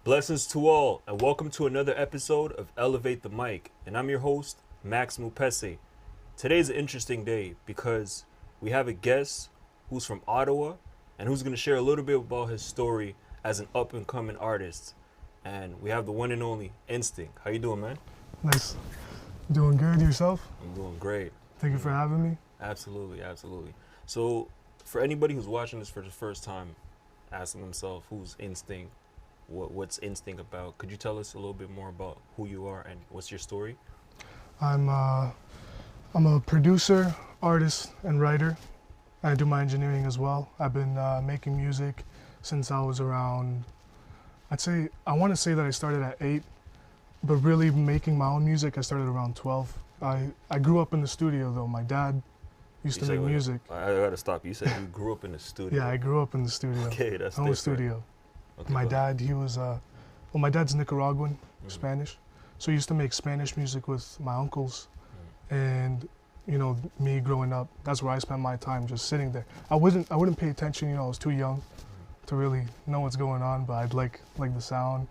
Blessings to all, and welcome to another episode of Elevate the Mic. And I'm your host, Max Mupese. Today's an interesting day because we have a guest who's from Ottawa and who's going to share a little bit about his story as an up-and-coming artist. And we have the one and only Instinct. How you doing, man? Nice. Doing good. Yourself? I'm doing great. Thank you for having me. Absolutely, absolutely. So, for anybody who's watching this for the first time, asking themselves, who's Instinct? What's Instinct about? Could you tell us a little bit more about who you are and what's your story? I'm a producer, artist, and writer. I do my engineering as well. I've been making music since I was around, I want to say that I started at 8, but really making my own music, I started around 12. I grew up in the studio though. My dad used to make music. I gotta stop. You said you grew up in the studio. Yeah, I grew up in the studio. Okay, that's home different. studio. Okay, My dad, he was, my dad's Nicaraguan, Spanish. So he used to make Spanish music with my uncles. And, you know, me growing up, that's where I spent my time, just sitting there. I wouldn't pay attention, you know, I was too young to really know what's going on, but I'd like the sound.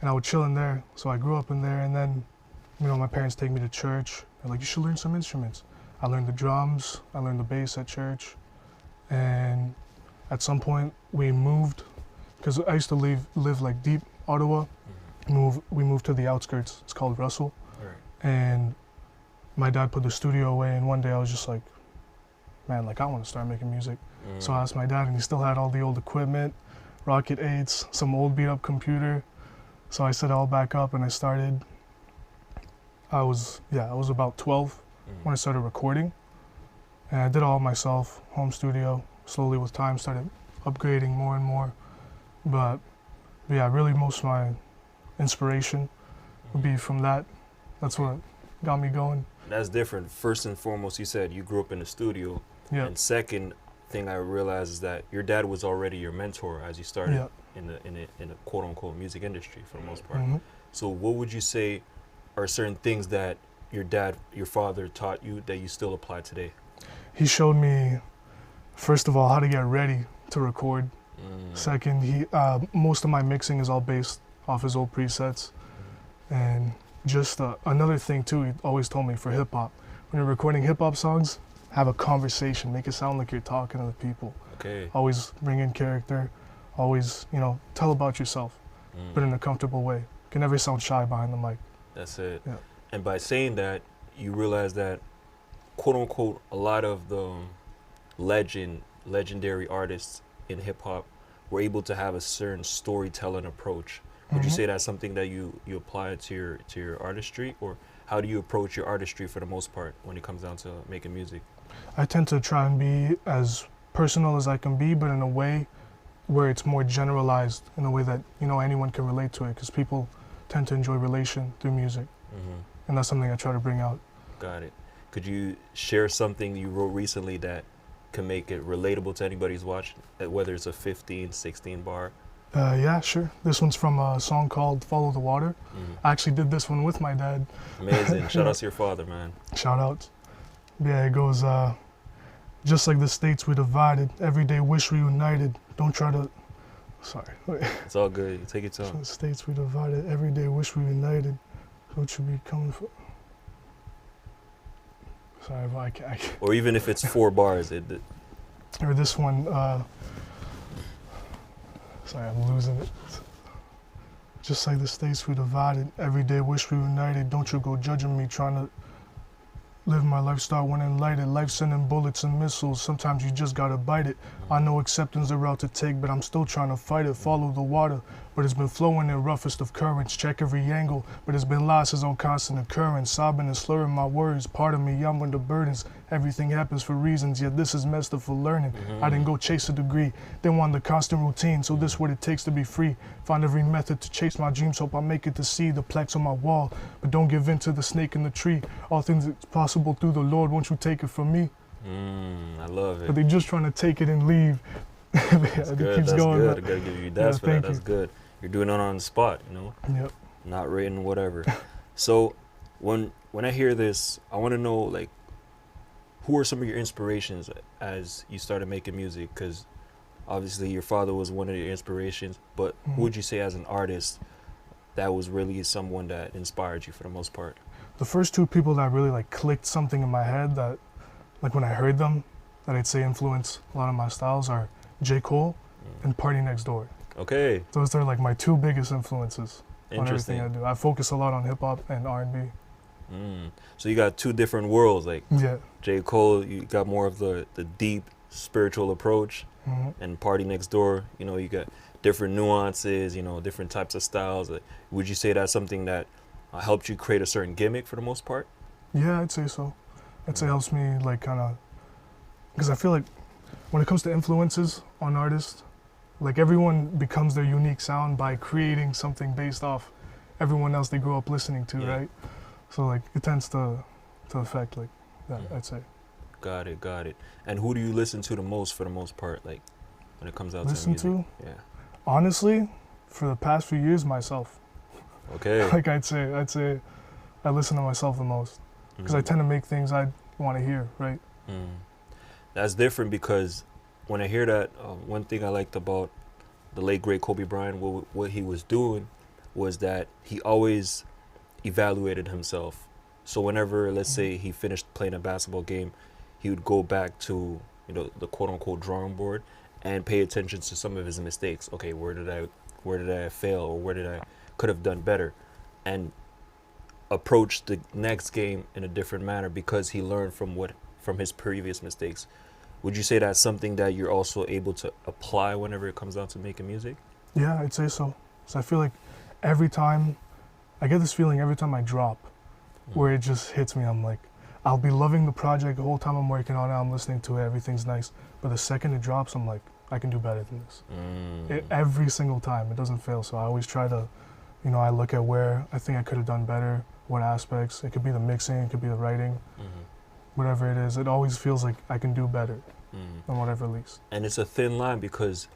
And I would chill in there. So I grew up in there, and then, you know, my parents take me to church. They're like, you should learn some instruments. I learned the drums, I learned the bass at church. And at some point we moved, because I used to live like deep Ottawa. We moved to the outskirts. It's called Russell. Right. And my dad put the studio away, and one day I was just like, man, like I want to start making music. So I asked my dad, and he still had all the old equipment, Rocket 8s, some old beat up computer. So I set it all back up and I started. I was about 12 when I started recording. And I did it all myself, home studio. Slowly with time started upgrading more and more. But yeah, really most of my inspiration would be from that. That's what got me going. That's different. First and foremost, you said you grew up in the studio. Yeah. And second thing I realized is that your dad was already your mentor as you started in the quote unquote music industry for the most part. So what would you say are certain things that your father taught you that you still apply today? He showed me, first of all, how to get ready to record. Second, most of my mixing is all based off his old presets. And just another thing too, he always told me for hip hop, when you're recording hip hop songs, have a conversation, make it sound like you're talking to the people. Okay. Always bring in character, always, you know, tell about yourself, but in a comfortable way. You can never sound shy behind the mic. That's it. Yeah. And by saying that, you realize that, quote unquote, a lot of the legendary artists in hip hop were able to have a certain storytelling approach. Would you say that's something that you apply to your artistry, or how do you approach your artistry for the most part when it comes down to making music? I tend to try and be as personal as I can be, but in a way where it's more generalized, in a way that, you know, anyone can relate to it, because people tend to enjoy relation through music. And that's something I try to bring out. Got it. Could you share something you wrote recently that can make it relatable to anybody who's watching, whether it's a 15, 16 bar? Yeah, sure. This one's from a song called Follow the Water. I actually did this one with my dad. Amazing. Shout out to your father, man. Shout out. Yeah, it goes, just like the states we divided, every day wish we united. Don't try to, sorry. It's all good. You take your time. The states we divided, every day wish we united. Don't you be coming for, sorry, but I can't. Or even if it's 4 bars. Or this one, sorry, I'm losing it. Just like the states we divided, every day wish we united. Don't you go judging me, trying to live my lifestyle when enlightened. Life sending bullets and missiles, sometimes you just gotta bite it. I know acceptance the route to take, but I'm still trying to fight it. Follow the water, but it's been flowing in roughest of currents. Check every angle, but it's been losses on constant occurrence. Sobbing and slurring my words, part of me, I'm under burdens. Everything happens for reasons, yet this is messed up for learning. I didn't go chase a degree, didn't want the constant routine, so this what it takes to be free. Find every method to chase my dreams, hope I make it to see the plaques on my wall, but don't give in to the snake in the tree. All things are possible through the Lord, won't you take it from me? I love it. But they're just trying to take it and leave. That's good. Keeps That's going, good. I gotta give you that for that. That's good. You're doing it on the spot, you know? Yep. Not written, whatever. So when I hear this, I want to know, like, who are some of your inspirations as you started making music? Because Obviously, your father was one of your inspirations, but who would you say as an artist that was really someone that inspired you for the most part? The first two people that really like clicked something in my head that, like when I heard them, that I'd say influence a lot of my styles are J. Cole and Party Next Door. Okay. Those are like my two biggest influences on everything Interesting. I do. I focus a lot on hip hop and R&B. So you got two different worlds, like Yeah. J. Cole, you got more of the deep spiritual approach, and Party Next Door, you know, you got different nuances, you know, different types of styles. Like, would you say that's something that helped you create a certain gimmick for the most part? Yeah, I'd say so. I'd say it helps me like kind of, because I feel like when it comes to influences on artists, like everyone becomes their unique sound by creating something based off everyone else they grew up listening to, right? So like it tends to affect like that, I'd say. Got it. And who do you listen to the most for the most part, like when it comes out Listen to music? to? Yeah. Honestly, for the past few years, myself. Okay. Like I'd say I listen to myself the most because I tend to make things I want to hear, right? That's different because when I hear that, one thing I liked about the late great Kobe Bryant, what he was doing was that he always evaluated himself. So whenever, let's say, he finished playing a basketball game, he would go back to, you know, the quote unquote drawing board and pay attention to some of his mistakes. Okay, where did I fail, or where did I could have done better, and approach the next game in a different manner because he learned from his previous mistakes. Would you say that's something that you're also able to apply whenever it comes down to making music? Yeah, I'd say so. So I feel like every time I get this feeling every time I drop, where it just hits me. I'm like, I'll be loving the project the whole time I'm working on it. I'm listening to it. Everything's nice. But the second it drops, I'm like, I can do better than this. Every single time, it doesn't fail. So I always try to, you know, I look at where I think I could have done better, what aspects. It could be the mixing, it could be the writing, whatever it is. It always feels like I can do better than what I've released. And it's a thin line because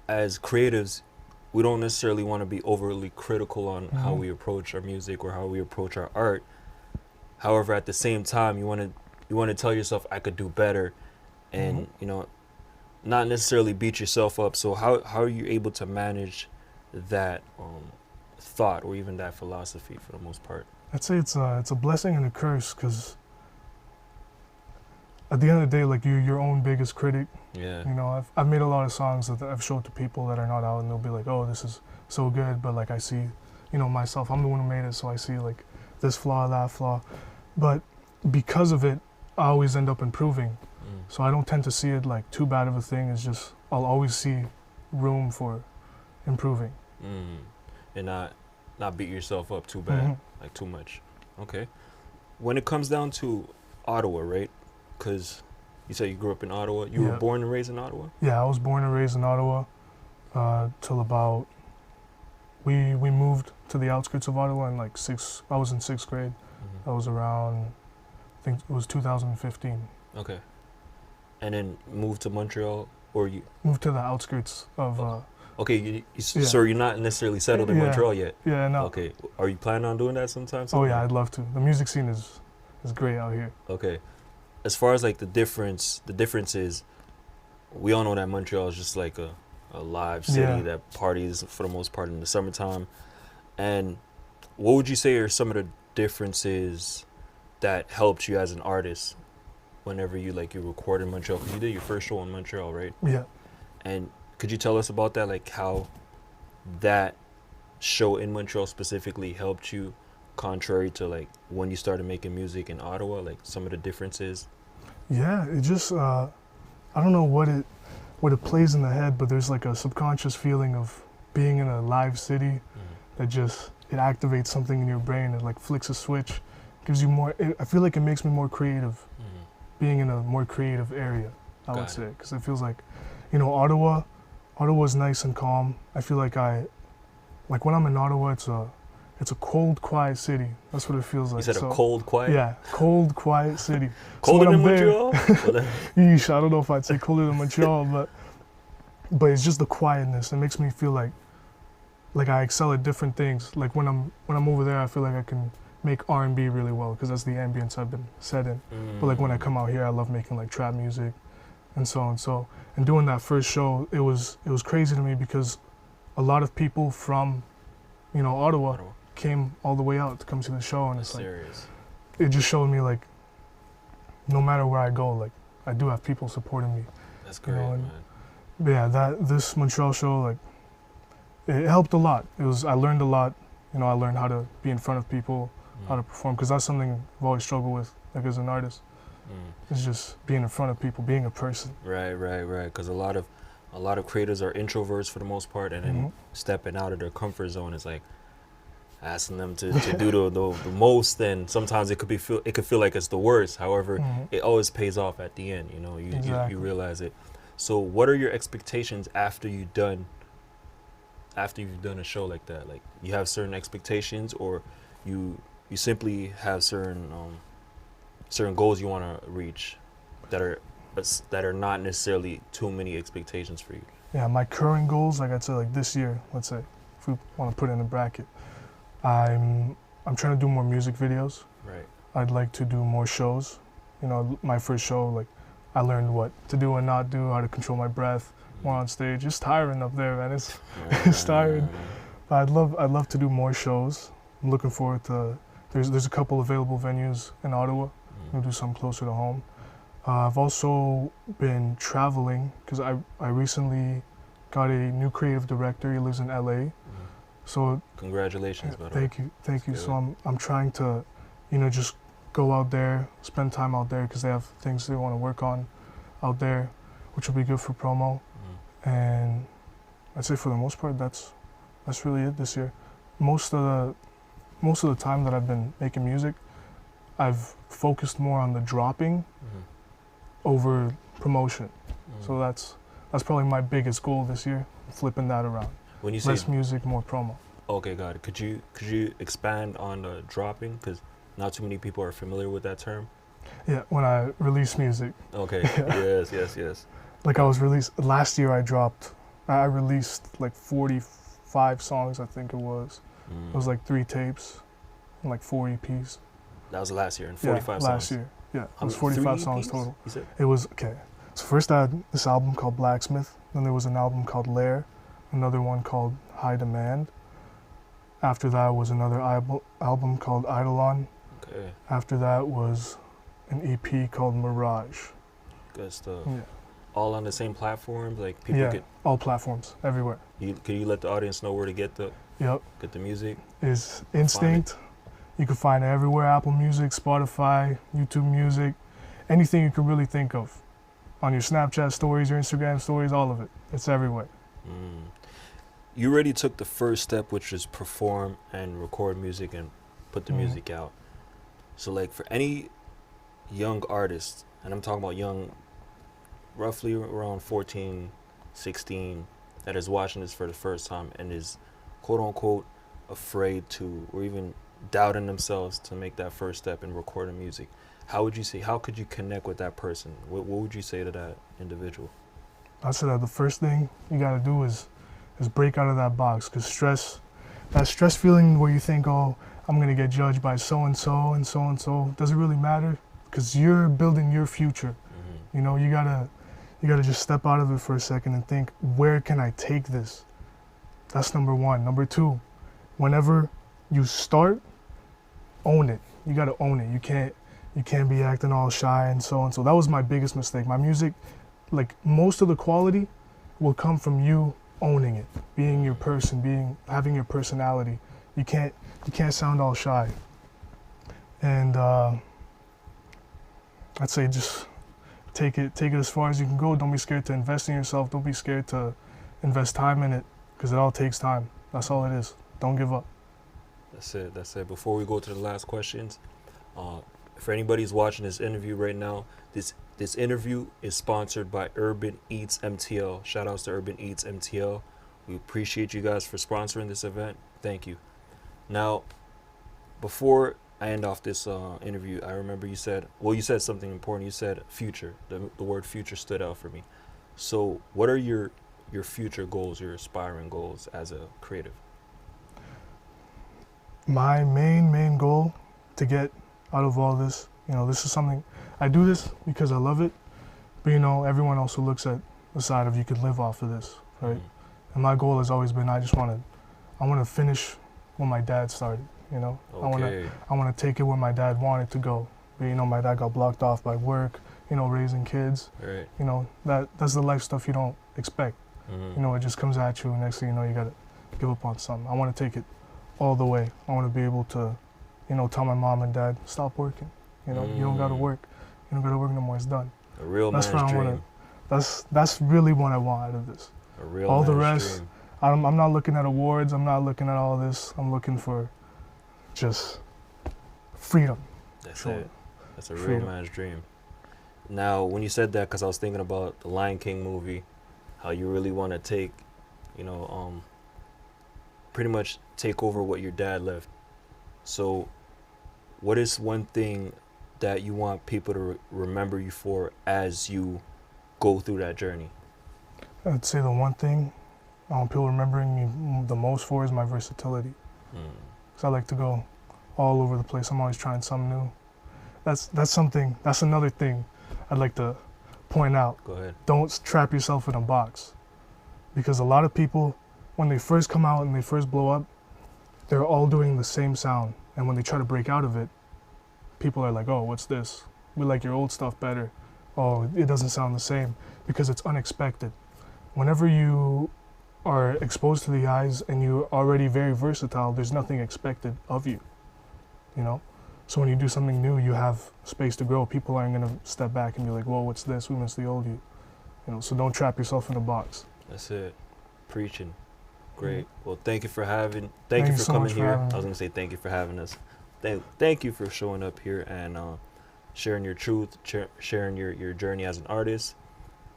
as creatives, we don't necessarily want to be overly critical on how we approach our music or how we approach our art. However, at the same time, you want to tell yourself, I could do better, and you know, not necessarily beat yourself up. So how are you able to manage that thought or even that philosophy for the most part? I'd say it's a blessing and a curse because at the end of the day, like you're your own biggest critic. Yeah. You know, I've made a lot of songs that I've showed to people that are not out, and they'll be like, "Oh, this is so good," but like I see, you know, myself, I'm the one who made it, so I see like this flaw, that flaw, but because of it, I always end up improving. So I don't tend to see it like too bad of a thing. It's just I'll always see room for improving. And not beat yourself up too bad, like too much. Okay. When it comes down to Ottawa, right? Because you said you grew up in Ottawa. You were born and raised in Ottawa? Yeah, I was born and raised in Ottawa till about, we moved to the outskirts of Ottawa in like I was in sixth grade. That was around, I think it was 2015. Okay. And then moved to Montreal, or you? Moved to the outskirts of... Okay, so you're not necessarily settled in Montreal yet? Yeah, no. Okay. Are you planning on doing that sometime? Oh yeah, I'd love to. The music scene is great out here. Okay. As far as like the difference is, we all know that Montreal is just like a live city that parties for the most part in the summertime. And what would you say are some of the differences that helped you as an artist whenever you record in Montreal? Because you did your first show in Montreal, right? Yeah. And could you tell us about that, like how that show in Montreal specifically helped you, contrary to like when you started making music in Ottawa, like some of the differences? Yeah, it just I don't know what it plays in the head, but there's like a subconscious feeling of being in a live city that just it activates something in your brain. It like flicks a switch, gives you more. I feel like it makes me more creative, being in a more creative area. I would say, because it feels like, you know, Ottawa's nice and calm. I feel like when I'm in Ottawa, it's a cold, quiet city. That's what it feels like. You said a cold, quiet? Yeah, cold, quiet city. Colder than Montreal? Yeesh, I don't know if I'd say colder than Montreal, but it's just the quietness. It makes me feel like I excel at different things. Like when I'm over there, I feel like I can make R&B really well because that's the ambience I've been set in. But like when I come out here, I love making like trap music and so on. So, and doing that first show, it was crazy to me because a lot of people from, Ottawa came all the way out to come to the show, and That's it's like serious. it just showed me like no matter where I go, like I do have people supporting me. That's great, and, man. But yeah, this Montreal show, like it helped a lot. I learned a lot. I learned how to be in front of people, how to perform, because that's something I've always struggled with, like as an artist. It's just being in front of people, being a person. Right. Because a lot of creators are introverts for the most part, and then stepping out of their comfort zone is like asking them to do the most. And sometimes it could feel like it's the worst. However, it always pays off at the end. Exactly. You realize it. So, what are your expectations after you've done a show like that? Like, you have certain expectations, or you simply have certain goals you want to reach that are not necessarily too many expectations for you. Yeah, my current goals, like I'd say, like this year, let's say, if we want to put it in a bracket, I'm trying to do more music videos. Right. I'd like to do more shows. My first show, like I learned what to do and not do, how to control my breath more on stage. It's tiring up there, man. It's tiring. But I'd love to do more shows. I'm looking forward to. There's a couple available venues in Ottawa. We'll do some closer to home. I've also been traveling because I recently got a new creative director. He lives in LA. So congratulations, by the way. Thank you. So I'm trying to, just go out there, spend time out there because they have things they want to work on out there, which will be good for promo. And I'd say for the most part, that's really it this year. Most of the time that I've been making music, I've focused more on the dropping over promotion. So that's probably my biggest goal this year, flipping that around. When you say less music, more promo. Okay, got it. Could you expand on the dropping? Because not too many people are familiar with that term. Yeah, when I release music. Okay. Yes. Like last year I released like 45 songs, I think it was. It was like 3 tapes and like 4 EPs. That was last year, and 45 songs. Last year. Yeah, it was 45 songs EPs? total. You said? It was, okay. So first I had this album called Blacksmith, then there was an album called Lair, another one called High Demand. After that was another album called Eidolon. Okay. After that was an EP called Mirage. Good stuff. Yeah. All on the same platforms, like people could. All platforms, everywhere. Could you let the audience know where to get the music? Is Instinct. You can find it everywhere: Apple Music, Spotify, YouTube Music, anything you can really think of. On your Snapchat stories, your Instagram stories, all of it. It's everywhere. You already took the first step, which is perform and record music and put the music out. So, like, for any young artist, and I'm talking about young, roughly around 14, 16, that is watching this for the first time and is quote unquote afraid to, or even doubting themselves to make that first step in recording music, how could you connect with that person? What would you say to that individual? I said that the first thing you gotta do is break out of that box, because that stress feeling where you think, oh, I'm gonna get judged by so-and-so and so-and-so, doesn't really matter, because you're building your future. You gotta just step out of it for a second and think, where can I take this? That's number one. Number two, whenever you start, own it. You gotta own it. You can't be acting all shy and so. That was my biggest mistake. My music, like most of the quality, will come from you owning it, being your person, having your personality. You can't sound all shy. And I'd say just take it as far as you can go. Don't be scared to invest in yourself. Don't be scared to invest time in it, because it all takes time. That's all it is. Don't give up. That's it. Before we go to the last questions, for anybody who's watching this interview right now, this interview is sponsored by Urban Eats MTL. Shout outs to Urban Eats MTL. We appreciate you guys for sponsoring this event. Thank you. Now, before I end off this interview, I remember you said something important. You said future. The word future stood out for me. So what are your future goals, your aspiring goals as a creative? My main goal to get out of all this, this is something, I do this because I love it, But you know, everyone also looks at the side of you could live off of this, right? And my goal has always been I want to finish what my dad started. You know, Okay. I want to take it where my dad wanted to go. But, you know, my dad got blocked off by work. You know, raising kids. Right. You know, that's the life stuff you don't expect. You know, it just comes at you, and next thing you know, you gotta give up on something. I want to take it all the way. I want to be able to, you know, tell my mom and dad, stop working. You know, you don't gotta work. You don't gotta work no more. It's done. A real That's man's what I dream. That's really what I want out of this. A real All the man's rest, dream. I'm not looking at awards. I'm not looking at all this. I'm looking for just freedom. That's Sure. it. That's a real Freedom. man's dream. Now, when you said that, because I was thinking about the Lion King movie, how you really want to take, you know, pretty much take over what your dad left. So, what is one thing that you want people to remember you for as you go through that journey? I'd say the one thing people remembering me the most for is my versatility. Because I like to go all over the place. I'm always trying something new. That's another thing I'd like to point out. Go ahead. Don't trap yourself in a box. Because a lot of people, when they first come out and they first blow up, they're all doing the same sound. And when they try to break out of it, people are like, oh, what's this? We like your old stuff better. Oh, it doesn't sound the same. Because it's unexpected. Whenever you are exposed to the eyes and you're already very versatile, there's nothing expected of you, you know? So when you do something new, you have space to grow. People aren't gonna step back and be like, whoa, what's this? We miss the old you. You know, so don't trap yourself in a box. That's it. Preaching. Great. Well, thank you for coming so much for here. having me. I was gonna say thank you for having us. Thank you for showing up here and sharing your truth, sharing your journey as an artist.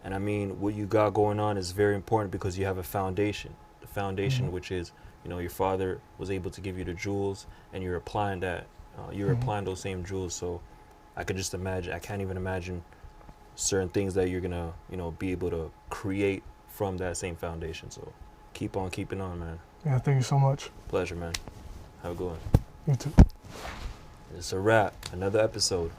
And I mean, what you got going on is very important because you have a foundation. The foundation, which is, you know, your father was able to give you the jewels, and you're applying that. You're applying those same jewels. So I could just imagine. I can't even imagine certain things that you're gonna, you know, be able to create from that same foundation. So keep on keeping on, man. Yeah, thank you so much. Pleasure, man. Have a good one. You too. It's a wrap. Another episode.